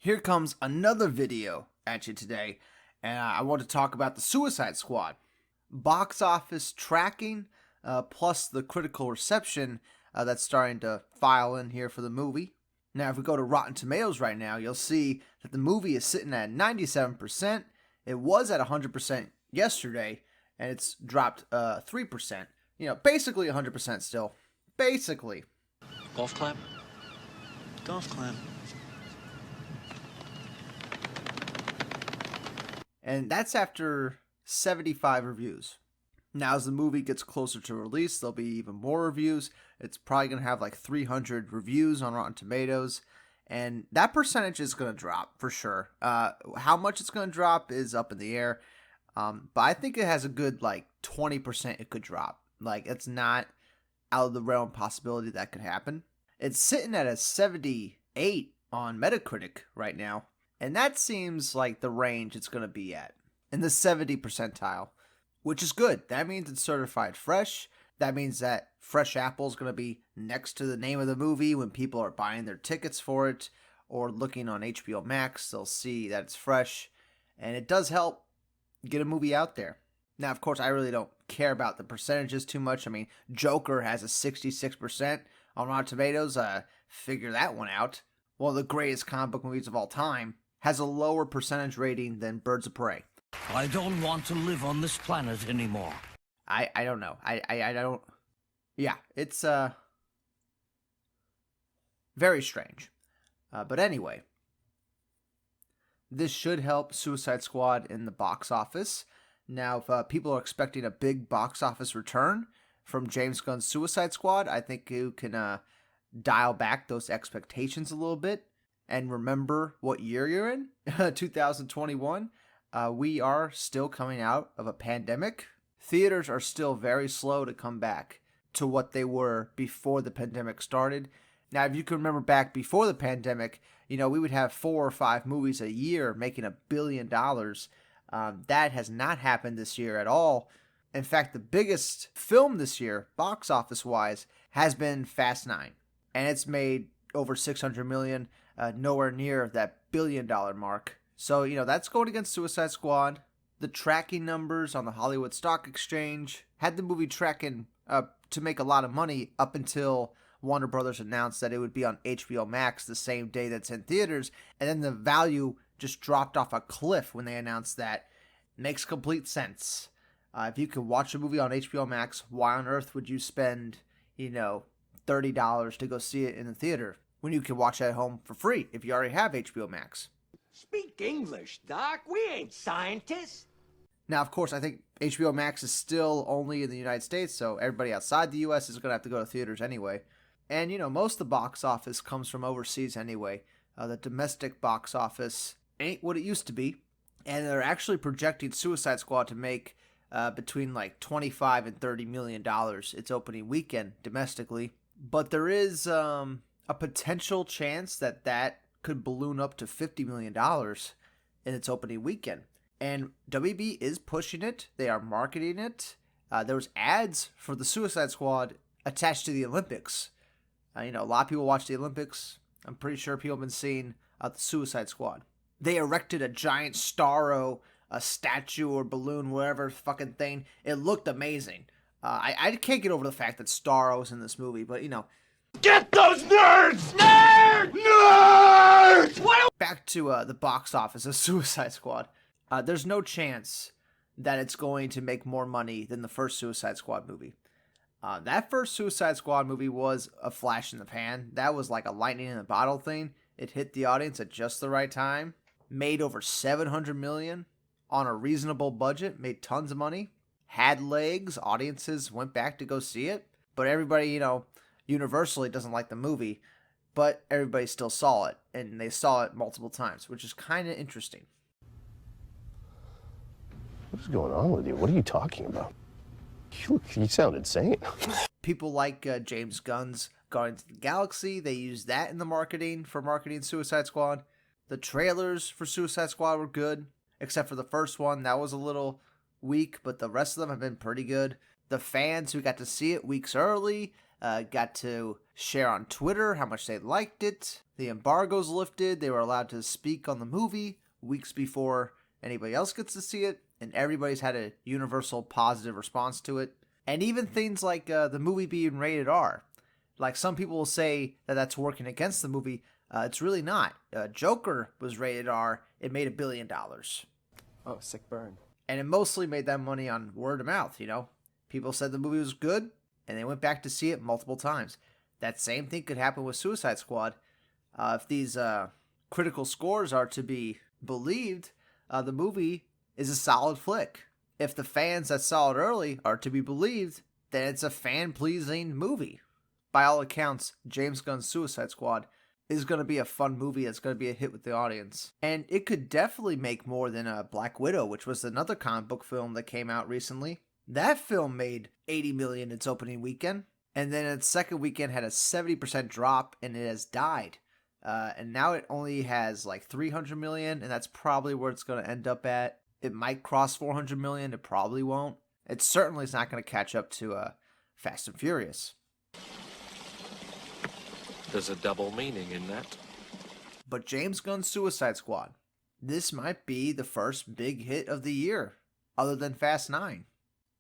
Here comes another video at you today, and I want to talk about the Suicide Squad. Box office tracking, plus the critical reception that's starting to file in here for the movie. Now, if we go to Rotten Tomatoes right now, you'll see that the movie is sitting at 97%. It was at 100% yesterday, and it's dropped 3%. Basically 100% still. Basically. Golf clap? Golf clap. And that's after 75 reviews. Now, as the movie gets closer to release, there'll be even more reviews. It's probably going to have like 300 reviews on Rotten Tomatoes. And that percentage is going to drop for sure. How much it's going to drop is up in the air. But I think it has a good 20% it could drop. It's not out of the realm possibility that could happen. It's sitting at a 78 on Metacritic right now. And that seems like the range it's going to be at, in the 70 percentile, which is good. That means it's certified fresh. That means that Fresh Apple is going to be next to the name of the movie when people are buying their tickets for it or looking on HBO Max. They'll see that it's fresh, and it does help get a movie out there. Now, of course, I really don't care about the percentages too much. I mean, Joker has a 66% on Rotten Tomatoes. Figure that one out. One of the greatest comic book movies of all time has a lower percentage rating than Birds of Prey. I don't want to live on this planet anymore. I don't know. I don't... Yeah, it's very strange. But anyway, this should help Suicide Squad in the box office. Now, if people are expecting a big box office return from James Gunn's Suicide Squad, I think you can dial back those expectations a little bit. And remember what year you're in, 2021. We are still coming out of a pandemic. Theaters are still very slow to come back to what they were before the pandemic started. Now, if you can remember back before the pandemic, we would have 4 or 5 movies a year making $1 billion. That has not happened this year at all. In fact, the biggest film this year, box office wise, has been Fast 9. And it's made over $600 million. Nowhere near that $1 billion mark. So, that's going against Suicide Squad. The tracking numbers on the Hollywood Stock Exchange had the movie tracking to make a lot of money up until Warner Brothers announced that it would be on HBO Max the same day that's in theaters. And then the value just dropped off a cliff when they announced that. Makes complete sense. If you could watch a movie on HBO Max, why on earth would you spend, $30 to go see it in the theater when you can watch it at home for free if you already have HBO Max? Speak English, Doc. We ain't scientists. Now, of course, I think HBO Max is still only in the United States, so everybody outside the U.S. is going to have to go to theaters anyway. And, most of the box office comes from overseas anyway. The domestic box office ain't what it used to be. And they're actually projecting Suicide Squad to make between $25 and $30 million its opening weekend domestically. But there is a potential chance that could balloon up to $50 million in its opening weekend. And WB is pushing it. They are marketing it. There was ads for the Suicide Squad attached to the Olympics. A lot of people watch the Olympics. I'm pretty sure people have been seeing the Suicide Squad. They erected a giant Starro, a statue or balloon, whatever fucking thing. It looked amazing. I can't get over the fact that Starro is in this movie, but Get those nerds! Nerds! Nerds! What? Back to the box office of Suicide Squad. There's no chance that it's going to make more money than the first Suicide Squad movie. That first Suicide Squad movie was a flash in the pan. That was like a lightning in a bottle thing. It hit the audience at just the right time. Made over $700 million on a reasonable budget. Made tons of money. Had legs. Audiences went back to go see it. But everybody, universally doesn't like the movie. But everybody still saw it. And they saw it multiple times, which is kind of interesting. What is going on with you? What are you talking about? You sound insane. People like James Gunn's Guardians of the Galaxy. They used that in the marketing for marketing Suicide Squad. The trailers for Suicide Squad were good, except for the first one. That was a little weak, but the rest of them have been pretty good. The fans who got to see it weeks early got to share on Twitter how much they liked it. The embargo's lifted. They were allowed to speak on the movie weeks before anybody else gets to see it, and everybody's had a universal positive response to it. And even things like the movie being rated R. Like, some people will say that that's working against the movie. It's really not. Joker was rated R. It made $1 billion. Oh, sick burn. And it mostly made that money on word of mouth, you know? People said the movie was good, and they went back to see it multiple times. That same thing could happen with Suicide Squad. If these critical scores are to be believed, the movie is a solid flick. If the fans that saw it early are to be believed, then it's a fan-pleasing movie. By all accounts, James Gunn's Suicide Squad is going to be a fun movie that's going to be a hit with the audience. And it could definitely make more than Black Widow, which was another comic book film that came out recently. That film made $80 million its opening weekend, and then its second weekend had a 70% drop, and it has died. And now it only has like $300 million, and that's probably where it's going to end up at. It might cross $400 million. It probably won't. It certainly is not going to catch up to Fast and Furious. There's a double meaning in that. But James Gunn's Suicide Squad, this might be the first big hit of the year, other than Fast 9.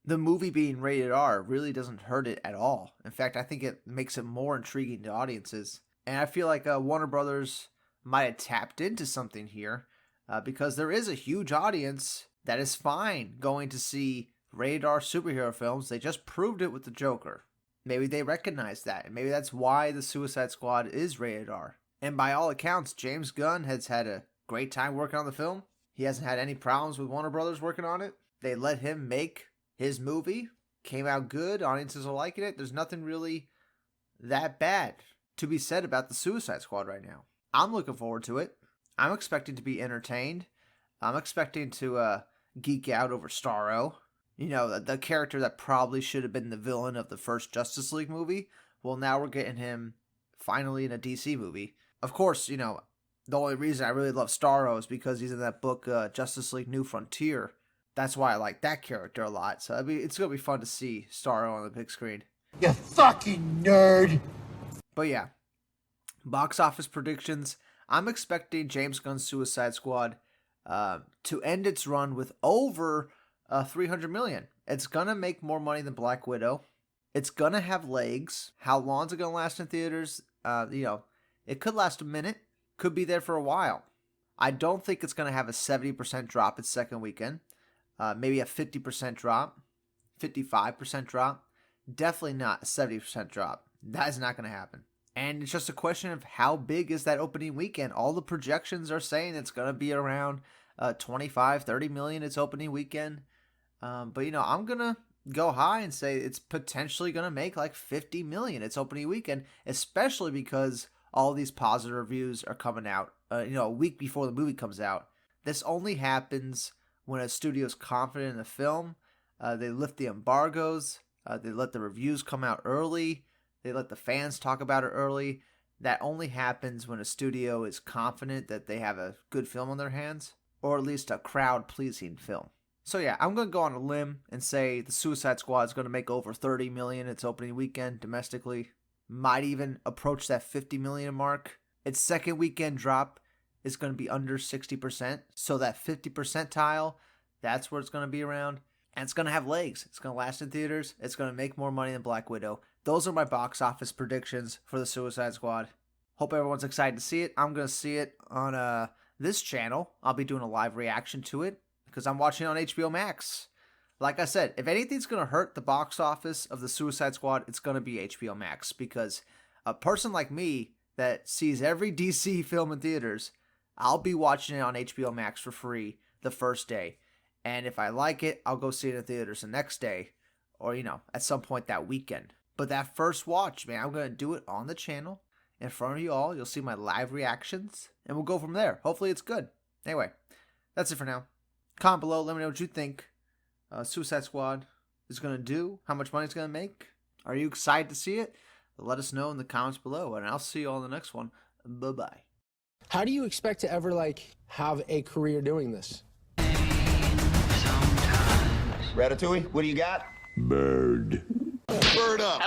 The movie being rated R really doesn't hurt it at all. In fact, I think it makes it more intriguing to audiences. And I feel like Warner Brothers might have tapped into something here, because there is a huge audience that is fine going to see rated R superhero films. They just proved it with the Joker. Maybe they recognize that, and maybe that's why the Suicide Squad is rated R. And by all accounts, James Gunn has had a great time working on the film. He hasn't had any problems with Warner Brothers working on it. They let him make his movie. Came out good. Audiences are liking it. There's nothing really that bad to be said about the Suicide Squad right now. I'm looking forward to it. I'm expecting to be entertained. I'm expecting to geek out over Starro. You know, the character that probably should have been the villain of the first Justice League movie. Well, now we're getting him finally in a DC movie. Of course, you know, the only reason I really love Starro is because he's in that book, Justice League New Frontier. That's why I like that character a lot. So it's going to be fun to see Starro on the big screen. You fucking nerd! But yeah, box office predictions. I'm expecting James Gunn's Suicide Squad to end its run with over $300 million. It's gonna make more money than Black Widow. It's gonna have legs. How long is it gonna last in theaters? You know, it could last a minute. Could be there for a while. I don't think it's gonna have a 70% drop its second weekend. Maybe a 50% drop, 55% drop. Definitely not a 70% drop. That is not gonna happen. And it's just a question of how big is that opening weekend. All the projections are saying it's gonna be around 25, 30 million its opening weekend. But, you know, I'm going to go high and say it's potentially going to make like 50 million its opening weekend, especially because all these positive reviews are coming out, you know, a week before the movie comes out. This only happens when a studio is confident in the film. They lift the embargoes. They let the reviews come out early. They let the fans talk about it early. That only happens when a studio is confident that they have a good film on their hands, or at least a crowd-pleasing film. So yeah, I'm going to go on a limb and say the Suicide Squad is going to make over 30 million its opening weekend domestically. Might even approach that 50 million mark. Its second weekend drop is going to be under 60%. So that 50 percentile, that's where it's going to be around. And it's going to have legs. It's going to last in theaters. It's going to make more money than Black Widow. Those are my box office predictions for the Suicide Squad. Hope everyone's excited to see it. I'm going to see it on this channel. I'll be doing a live reaction to it, because I'm watching it on HBO Max. Like I said, if anything's going to hurt the box office of the Suicide Squad, it's going to be HBO Max. Because a person like me that sees every DC film in theaters, I'll be watching it on HBO Max for free the first day. And if I like it, I'll go see it in theaters the next day. Or, you know, at some point that weekend. But that first watch, man, I'm going to do it on the channel. In front of you all, you'll see my live reactions. And we'll go from there. Hopefully it's good. Anyway, that's it for now. Comment below, let me know what you think Suicide Squad is going to do, how much money it's going to make. Are you excited to see it? Let us know in the comments below, and I'll see you all in the next one. Bye-bye. How do you expect to ever, like, have a career doing this? Ratatouille, what do you got? Bird. Bird up.